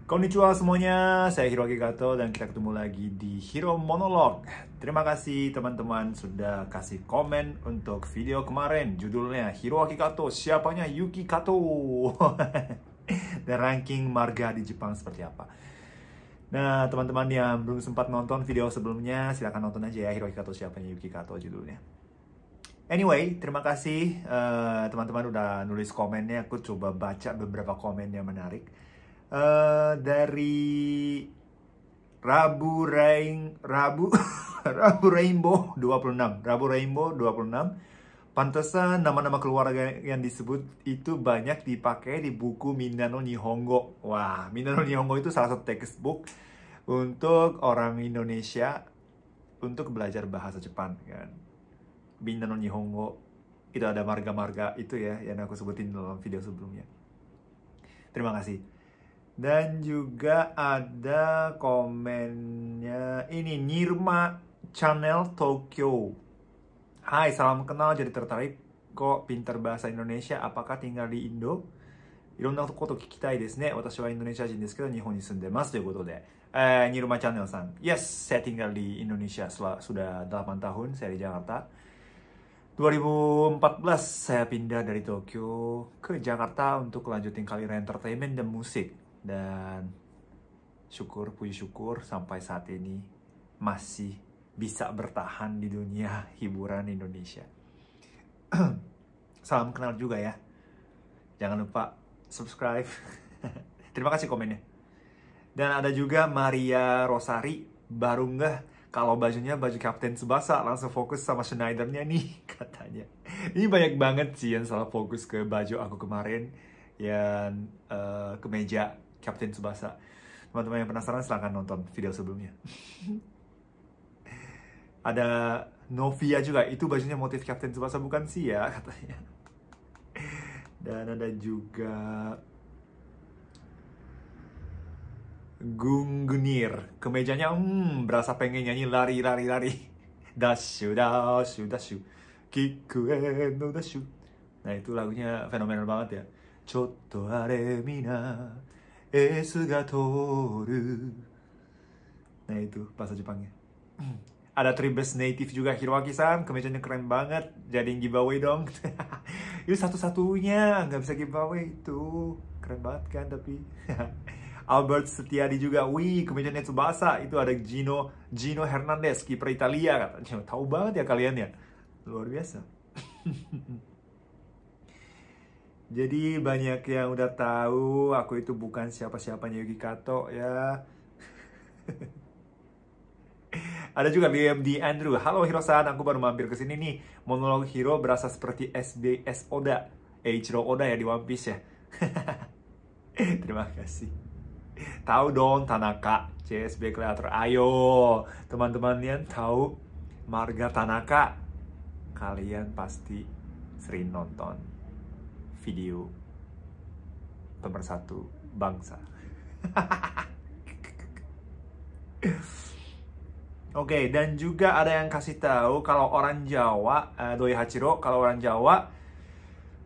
Konnichiwa semuanya, saya Hiroaki Kato dan kita ketemu lagi di Hiro Monolog. Terima kasih teman-teman sudah kasih komen untuk video kemarin. Judulnya Hiroaki Kato, siapanya Yuki Kato? Dan ranking marga di Jepang seperti apa. Nah, teman-teman yang belum sempat nonton video sebelumnya, silahkan nonton aja ya, Hiroaki Kato, siapanya Yuki Kato judulnya. Anyway, terima kasih teman-teman udah nulis komennya. Aku coba baca beberapa komen yang menarik. Dari Rabu Rainbow 26. Pantesan nama-nama keluarga yang disebut itu banyak dipakai di buku Minna no Nihongo. Wah, Minna no Nihongo itu salah satu textbook untuk orang Indonesia untuk belajar bahasa Jepang kan. Minna no Nihongo itu ada marga-marga itu ya yang aku sebutin dalam video sebelumnya. Terima kasih. Dan juga ada komennya ini, Nirma Channel Tokyo. Hai, salam kenal, jadi tertarik kok pintar bahasa Indonesia. Apakah tinggal di Indo? いろんなこと聞きたいですね。私はインドネシア人ですけど日本に住んでますということで。Nirma Channel San. Yes, saya tinggal di Indonesia sudah 8 tahun, saya di Jakarta. 2014 saya pindah dari Tokyo ke Jakarta untuk lanjutin karir entertainment dan musik. Dan puji syukur sampai saat ini masih bisa bertahan di dunia hiburan Indonesia. Salam kenal juga ya. Jangan lupa subscribe. Terima kasih komennya. Dan ada juga Maria Rosari, baru nggak kalau bajunya baju Kapten Tsubasa, langsung fokus sama Schneidernya nih katanya. Ini banyak banget sih yang salah fokus ke baju aku kemarin yang kemeja Kapten Tsubasa. Teman-teman yang penasaran silahkan nonton video sebelumnya. Ada Novia juga, itu bajunya motif Kapten Tsubasa bukan sih ya katanya. Dan ada juga Gunggunir, kemejanya berasa pengen nyanyi lari. Dashu dashu dashu Kikue no dashu. Nah itu lagunya fenomenal banget ya. Chotto are mina Esu ga toru. Nah itu bahasa Jepangnya. Ada Tribes Native juga, Hiroaki-san, kemejanya keren banget. Jadiin giveaway dong. Itu satu-satunya, nggak bisa giveaway itu. Keren banget kan tapi. Albert Setiadi juga, wih kemejanya Tsubasa. Itu ada Gino Hernandez, kiper Italia katanya. Tahu banget ya kalian ya. Luar biasa. Jadi banyak yang udah tahu aku itu bukan siapa-siapanya Yuki Kato ya. Ada juga di Andrew. Halo Hiro-san, aku baru mampir ke sini nih. Monolog Hiro berasa seperti SBS Oda, Eiichiro Oda ya di One Piece ya. Terima kasih. Tahu dong Tanaka, CSB Creator. Ayo, teman-teman yang tahu marga Tanaka, kalian pasti sering nonton video pemersatu bangsa. Oke, dan juga ada yang kasih tahu kalau orang Jawa, Doi Hachiro, kalau orang Jawa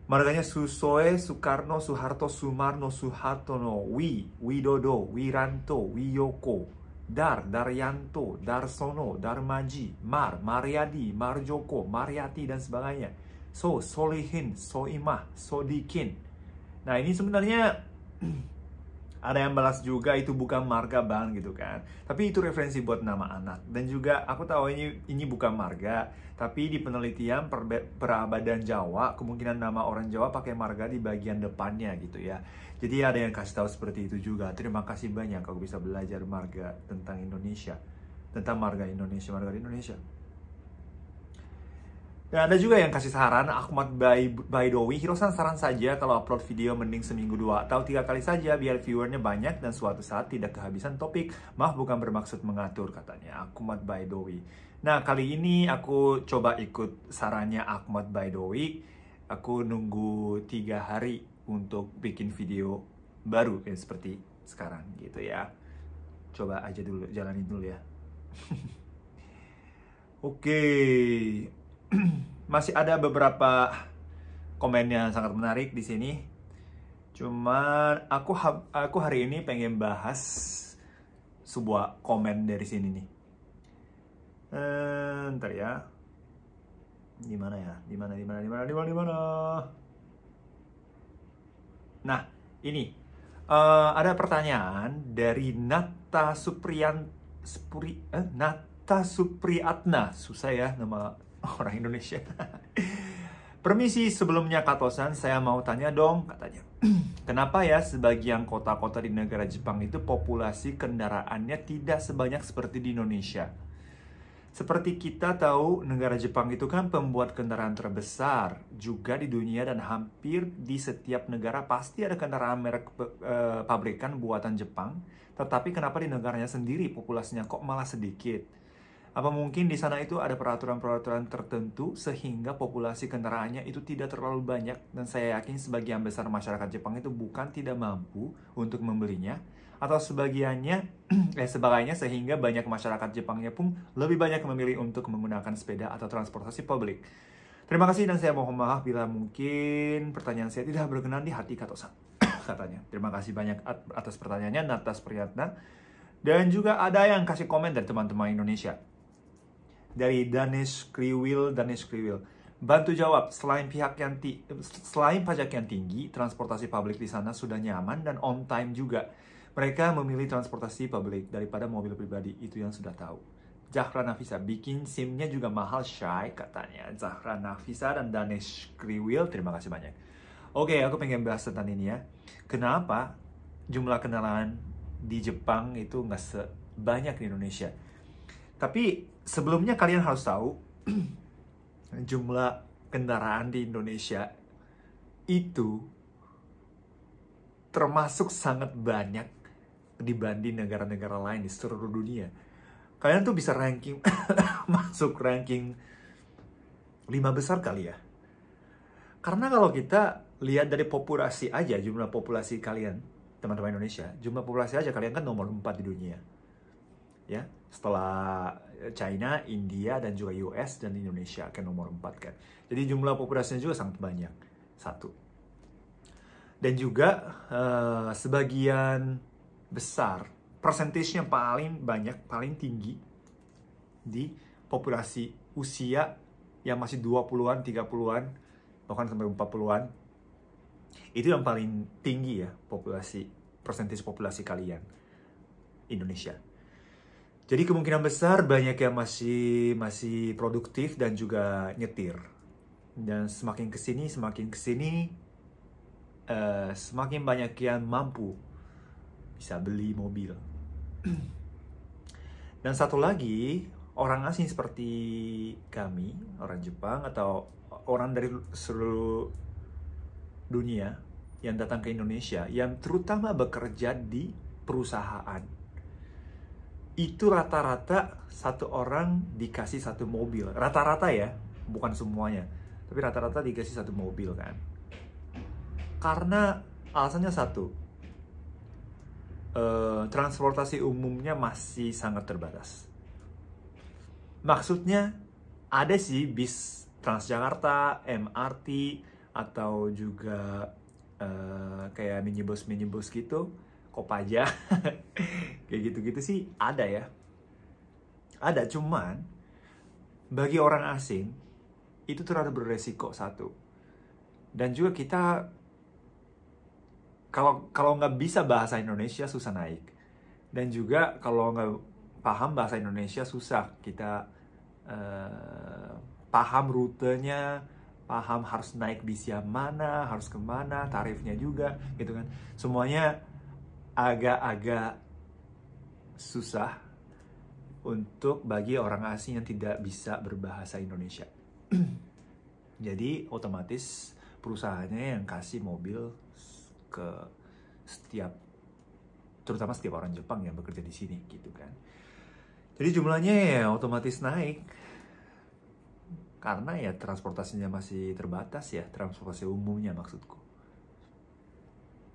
marganya Susoe, Soekarno, Soeharto, Sumarno, Soehartono, Widodo, Wiranto, Wiyoko, Daryanto, Darsono, Darmaji, Maryadi, Marjoko, Maryati, dan sebagainya. Solihin, Soimah, Sodikin. Nah ini sebenarnya ada yang balas juga itu bukan marga bang gitu kan. Tapi itu referensi buat nama anak. Dan juga aku tahu ini bukan marga. Tapi di penelitian perabadan Jawa, kemungkinan nama orang Jawa pakai marga di bagian depannya gitu ya. Jadi ada yang kasih tahu seperti itu juga. Terima kasih banyak aku bisa belajar marga tentang Indonesia. Tentang marga di Indonesia. Dan ada juga yang kasih saran, Ahmad Baidowi, Hiro-san saran saja kalau upload video mending seminggu 2 atau 3 kali saja biar viewernya banyak dan suatu saat tidak kehabisan topik. Maaf bukan bermaksud mengatur katanya, Ahmad Baidowi. Nah kali ini aku coba ikut sarannya Ahmad Baidowi. Aku nunggu 3 hari untuk bikin video baru seperti sekarang gitu ya. Coba aja dulu, jalanin dulu ya. Oke. Masih ada beberapa komen yang sangat menarik di sini. Cuman aku hari ini pengen bahas sebuah komen dari sini nih. Ntar ya. Di mana ya? Di mana? Nah, ini ada pertanyaan dari Nata Supriyatna. Susah ya nama orang Indonesia. Permisi, sebelumnya Kak Tosan, saya mau tanya dong, katanya. Kenapa ya sebagian kota-kota di negara Jepang itu populasi kendaraannya tidak sebanyak seperti di Indonesia? Seperti kita tahu, negara Jepang itu kan pembuat kendaraan terbesar juga di dunia, dan hampir di setiap negara pasti ada kendaraan merek pabrikan buatan Jepang. Tetapi kenapa di negaranya sendiri populasinya kok malah sedikit? Apa mungkin di sana itu ada peraturan-peraturan tertentu sehingga populasi kendaraannya itu tidak terlalu banyak, dan saya yakin sebagian besar masyarakat Jepang itu bukan tidak mampu untuk membelinya, atau sebagainya sehingga banyak masyarakat Jepangnya pun lebih banyak memilih untuk menggunakan sepeda atau transportasi publik. Terima kasih, dan saya mohon maaf bila mungkin pertanyaan saya tidak berkenan di hati Katosan, katanya. Terima kasih banyak atas pertanyaannya, Natas Priyatna. Dan juga ada yang kasih komen dari teman-teman Indonesia. Dari Danish Kriwil. Bantu jawab, selain pajak yang tinggi, transportasi publik di sana sudah nyaman dan on time juga. Mereka memilih transportasi publik daripada mobil pribadi, itu yang sudah tahu. Zahra Nafisa, bikin SIM-nya juga mahal, Shay, katanya. Zahra Nafisa dan Danish Kriwil, terima kasih banyak. Oke, aku pengen bahas tentang ini ya. Kenapa jumlah kendaraan di Jepang itu nggak sebanyak di Indonesia? Tapi sebelumnya kalian harus tahu, jumlah kendaraan di Indonesia itu termasuk sangat banyak dibanding negara-negara lain di seluruh dunia. Kalian tuh bisa ranking, masuk ranking 5 besar kali ya. Karena kalau kita lihat dari populasi aja, jumlah populasi kalian, teman-teman Indonesia, jumlah populasi aja kalian kan nomor 4 di dunia. Ya, setelah China, India, dan juga US dan Indonesia kan nomor 4 kan. Jadi jumlah populasinya juga sangat banyak. Satu. Dan juga sebagian besar, persentasenya paling banyak, paling tinggi di populasi usia yang masih 20-an, 30-an, bahkan sampai 40-an. Itu yang paling tinggi ya, persentas populasi kalian Indonesia. Jadi kemungkinan besar banyak yang masih produktif dan juga nyetir. Dan semakin kesini, semakin banyak yang mampu bisa beli mobil. Dan satu lagi, orang asing seperti kami, orang Jepang atau orang dari seluruh dunia yang datang ke Indonesia, yang terutama bekerja di perusahaan, itu rata-rata satu orang dikasih satu mobil. Rata-rata ya, bukan semuanya, tapi rata-rata dikasih satu mobil kan. Karena alasannya satu, transportasi umumnya masih sangat terbatas. Maksudnya ada sih bis Transjakarta, MRT, atau juga kayak minibus gitu, Kopaja, kayak gitu-gitu sih ada ya. Ada, cuman bagi orang asing itu terlalu beresiko satu. Dan juga kita kalau nggak bisa bahasa Indonesia susah naik. Dan juga kalau nggak paham bahasa Indonesia susah kita paham rutenya, paham harus naik bis yang mana, harus kemana, tarifnya juga gitu kan. Semuanya agak-agak susah untuk bagi orang asing yang tidak bisa berbahasa Indonesia. Jadi otomatis perusahaannya yang kasih mobil ke terutama setiap orang Jepang yang bekerja di sini gitu kan. Jadi jumlahnya ya otomatis naik karena ya transportasinya masih terbatas ya, transportasi umumnya maksudku.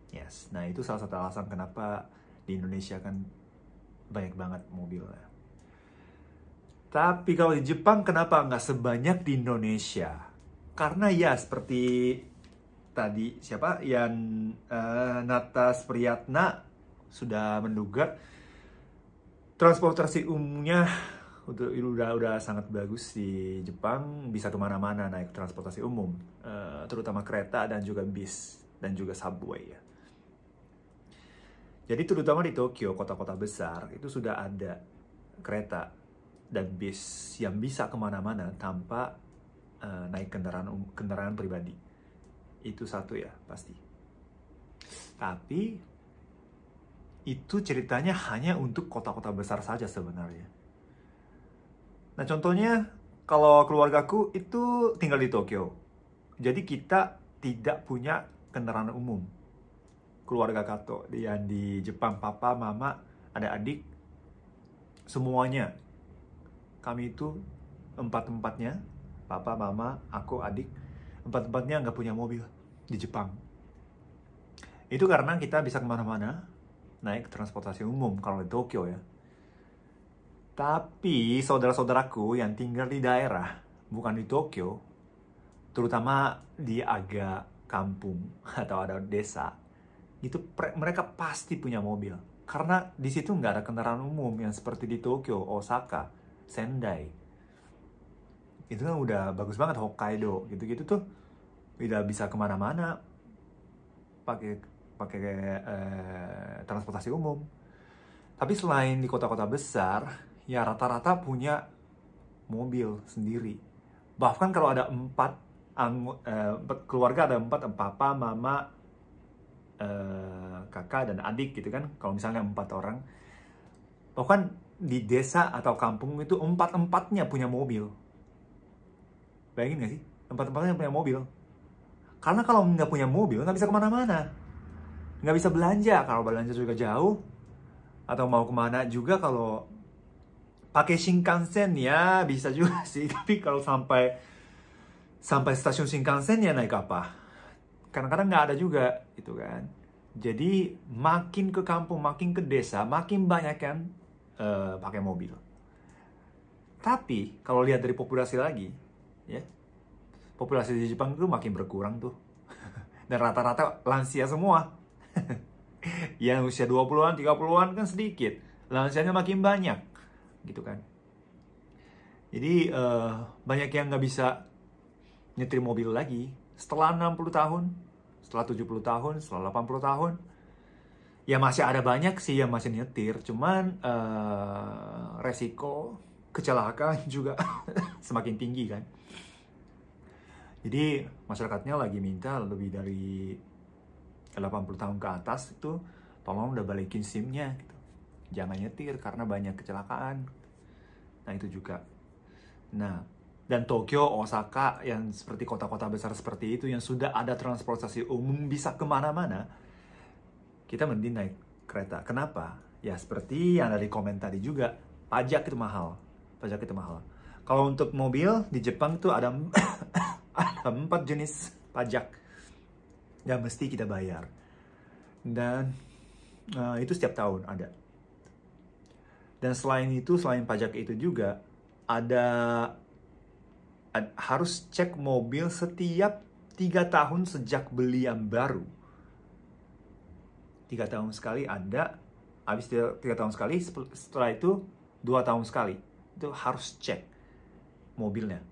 Yes, nah itu salah satu alasan kenapa di Indonesia kan banyak banget mobilnya. Tapi kalau di Jepang kenapa nggak sebanyak di Indonesia? Karena ya seperti tadi siapa yang Natas Priyatna sudah menduga transportasi umumnya udah sangat bagus di Jepang, bisa kemana-mana naik transportasi umum, terutama kereta dan juga bis dan juga subway ya. Jadi terutama di Tokyo, kota-kota besar itu sudah ada kereta dan bis yang bisa kemana-mana tanpa naik kendaraan pribadi. Itu satu ya pasti. Tapi itu ceritanya hanya untuk kota-kota besar saja sebenarnya. Nah contohnya kalau keluargaku itu tinggal di Tokyo. Jadi kita tidak punya kendaraan umum. Keluarga Kato yang di Jepang, papa, mama, ada adik, semuanya. Kami itu empat-empatnya, papa, mama, aku, adik, empat-empatnya nggak punya mobil di Jepang. Itu karena kita bisa kemana-mana naik transportasi umum kalau di Tokyo ya. Tapi saudara-saudaraku yang tinggal di daerah, bukan di Tokyo, terutama di agak kampung atau ada desa, itu mereka pasti punya mobil. Karena di situ nggak ada kendaraan umum yang seperti di Tokyo, Osaka, Sendai. Itu kan udah bagus banget, Hokkaido, gitu-gitu tuh udah bisa kemana-mana pakai transportasi umum. Tapi selain di kota-kota besar, ya rata-rata punya mobil sendiri. Bahkan kalau ada keluarga ada 4, papa, mama, kakak dan adik gitu kan, kalau misalnya 4 orang, bahkan di desa atau kampung itu 4-empatnya punya mobil. Bayangin gak sih? 4-empatnya punya mobil. Karena kalau nggak punya mobil nggak bisa kemana-mana, nggak bisa belanja. Kalau belanja juga jauh, atau mau kemana juga kalau pakai Shinkansen ya bisa juga sih. Tapi kalau sampai stasiun Shinkansen ya naik apa? Kadang-kadang nggak ada juga gitu kan. Jadi makin ke kampung, makin ke desa, makin banyak kan pakai mobil. Tapi kalau lihat dari populasi lagi, ya populasi di Jepang itu makin berkurang tuh. Dan rata-rata lansia semua. Yang usia 20-an, 30-an kan sedikit. Lansianya makin banyak gitu kan. Jadi banyak yang nggak bisa nyetir mobil lagi setelah 60 tahun, setelah 70 tahun, setelah 80 tahun. Ya masih ada banyak sih yang masih nyetir, cuman resiko kecelakaan juga semakin tinggi kan. Jadi masyarakatnya lagi minta lebih dari 80 tahun ke atas itu tolong udah balikin SIM-nya gitu. Jangan nyetir karena banyak kecelakaan. Nah itu juga. Nah, dan Tokyo, Osaka yang seperti kota-kota besar seperti itu yang sudah ada transportasi umum bisa kemana-mana, kita mending naik kereta. Kenapa? Ya seperti yang dari komen tadi juga, pajak itu mahal. Pajak itu mahal. Kalau untuk mobil di Jepang itu ada 4 jenis pajak yang mesti kita bayar. Dan itu setiap tahun ada. Dan selain itu, selain pajak itu juga harus cek mobil setiap 3 tahun sejak beli yang baru. 3 tahun sekali ada, habis 3 tahun sekali, setelah itu 2 tahun sekali. Itu harus cek mobilnya.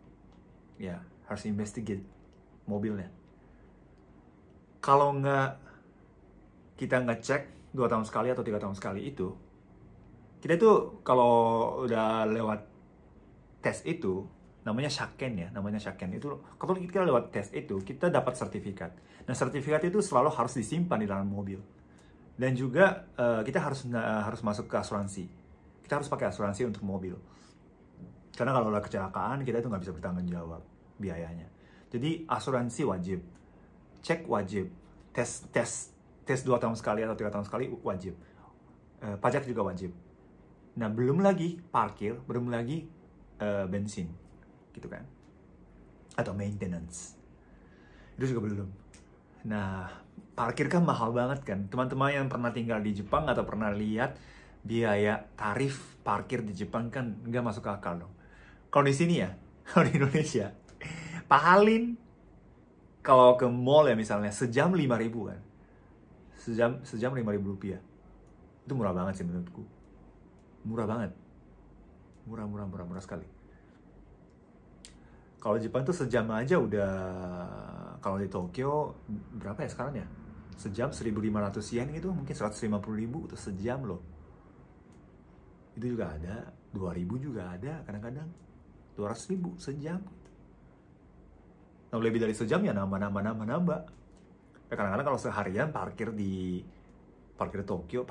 Ya, harus investigate mobilnya. Kalau kita nggak cek 2 tahun sekali atau 3 tahun sekali itu, kita tuh kalau udah lewat tes itu, namanya shaken ya, itu kalau kita lewat tes itu kita dapat sertifikat. Nah sertifikat itu selalu harus disimpan di dalam mobil. Dan juga kita harus masuk ke asuransi. Kita harus pakai asuransi untuk mobil. Karena kalau ada kecelakaan kita itu nggak bisa bertanggung jawab biayanya. Jadi asuransi wajib, cek wajib, tes 2 tahun sekali atau 3 tahun sekali wajib. Pajak juga wajib. Nah belum lagi parkir, belum lagi bensin. Gitu kan, atau maintenance itu juga belum. Nah parkir kan mahal banget kan. Teman-teman yang pernah tinggal di Jepang atau pernah lihat biaya tarif parkir di Jepang kan nggak masuk akal dong. Kalau di sini ya, kalau di Indonesia paling kalau ke mall ya misalnya sejam 5.000 kan. Sejam 5.000 rupiah. Itu murah banget sih menurutku. Murah banget. Murah sekali. Kalau Jepang tuh sejam aja udah, kalau di Tokyo berapa ya sekarang ya? Sejam 1.500 yen gitu, mungkin 150.000 itu sejam loh. Itu juga ada, 2.000 juga ada kadang-kadang. 200.000 sejam. Nah, lebih dari sejam ya nambah. Ya, kadang-kadang kalau seharian parkir di Tokyo,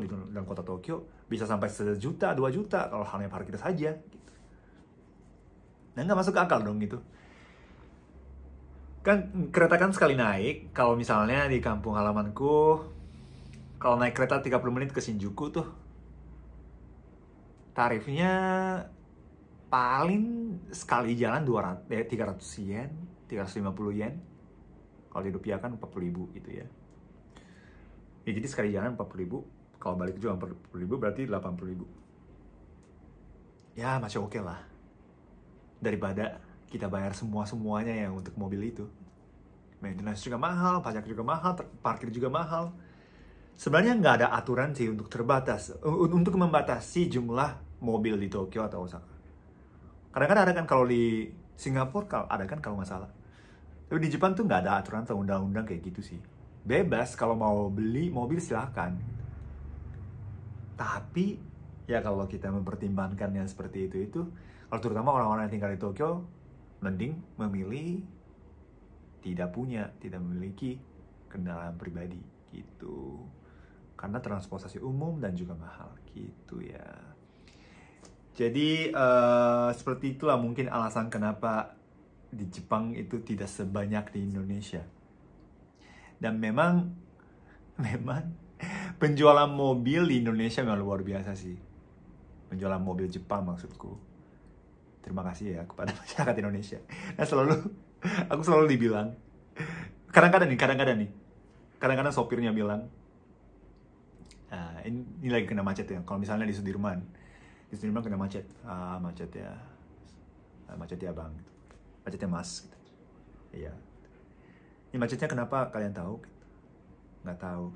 di dalam kota Tokyo, bisa sampai 1 juta, 2 juta kalau hanya parkir saja. Gitu. Nah, nggak masuk akal dong gitu. Kan kereta kan sekali naik, kalau misalnya di kampung halamanku, kalau naik kereta 30 menit ke Shinjuku tuh, tarifnya paling sekali jalan 300 yen, 350 yen. Kalau dirupiahkan 40.000 gitu ya. Ya jadi sekali jalan 40.000, kalau balik juga 40.000 berarti 80.000. Ya masih oke lah. Daripada kita bayar semuanya yang untuk mobil itu. Maintenance juga mahal, pajak juga mahal, parkir juga mahal. Sebenarnya nggak ada aturan sih untuk membatasi jumlah mobil di Tokyo atau Osaka. Kadang-kadang ada kan kalau di Singapura, ada kan kalau nggak salah. Tapi di Jepang tuh nggak ada aturan atau undang-undang kayak gitu sih. Bebas, kalau mau beli mobil silahkan. Tapi, ya kalau kita mempertimbangkan yang seperti itu, kalau terutama orang-orang yang tinggal di Tokyo, mending memilih tidak memiliki kendaraan pribadi gitu. Karena transportasi umum dan juga mahal gitu ya. Jadi seperti itulah mungkin alasan kenapa di Jepang itu tidak sebanyak di Indonesia. Dan memang penjualan mobil di Indonesia memang luar biasa sih. Penjualan mobil Jepang maksudku. Terima kasih ya kepada masyarakat Indonesia. Nah aku selalu dibilang, kadang-kadang sopirnya bilang, ini lagi kena macet ya. Kalau misalnya di Sudirman kena macet, macet ya bang, macetnya mas, gitu. Iya. Ini macetnya kenapa kalian tahu? Nggak tahu.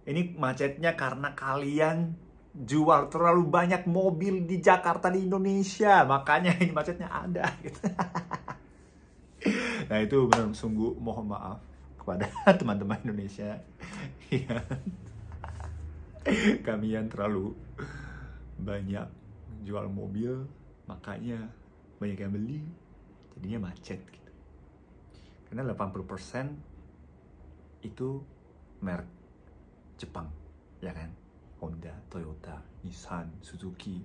Ini macetnya karena kalian jual terlalu banyak mobil di Jakarta, di Indonesia, makanya ini macetnya ada. Gitu. Nah itu benar sungguh mohon maaf kepada teman-teman Indonesia. Kami yang terlalu banyak jual mobil, makanya banyak yang beli, jadinya macet gitu. Karena 80% itu merek Jepang, ya kan? Honda, Toyota, Nissan, Suzuki,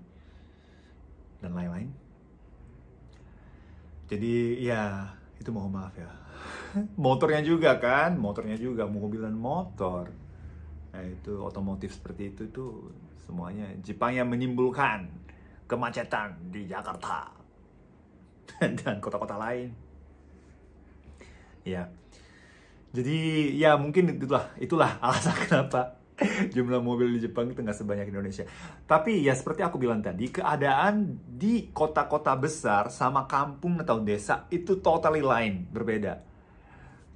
dan lain-lain. Jadi ya itu mohon maaf ya. Motornya juga, mobil dan motor. Nah itu otomotif seperti itu tuh semuanya Jepang yang menimbulkan kemacetan di Jakarta dan kota-kota lain. Ya, jadi ya mungkin itulah alasan kenapa jumlah mobil di Jepang itu nggak sebanyak Indonesia. Tapi ya seperti aku bilang tadi, keadaan di kota-kota besar sama kampung atau desa itu totally lain, berbeda.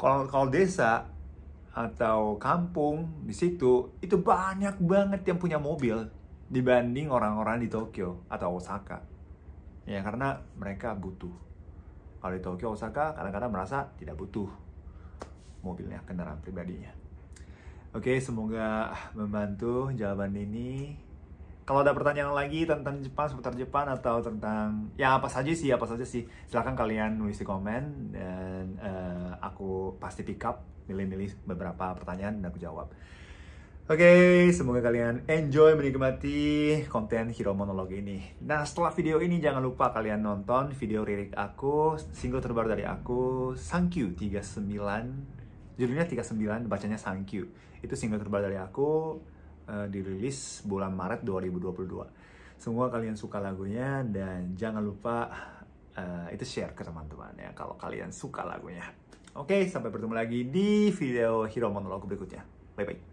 Kalau desa atau kampung di situ itu banyak banget yang punya mobil dibanding orang-orang di Tokyo atau Osaka. Ya karena mereka butuh. Kalau di Tokyo, Osaka kadang-kadang merasa tidak butuh mobilnya, kendaraan pribadinya. Oke, semoga membantu jawaban ini. Kalau ada pertanyaan lagi tentang Jepang, seputar Jepang atau tentang ya apa saja sih, silahkan kalian nulis di komen dan aku pasti pick up, milih-milih beberapa pertanyaan dan aku jawab. Oke, semoga kalian enjoy menikmati konten Hiro Monolog ini. Nah, setelah video ini jangan lupa kalian nonton video lirik aku, single terbaru dari aku, Sankyu 39. Judulnya 39, bacanya Sankyu. Itu single terbaru dari aku, dirilis bulan Maret 2022. Semoga kalian suka lagunya dan jangan lupa itu share ke teman-teman ya kalau kalian suka lagunya. Oke, sampai bertemu lagi di video Hiro Monolog berikutnya. Bye-bye.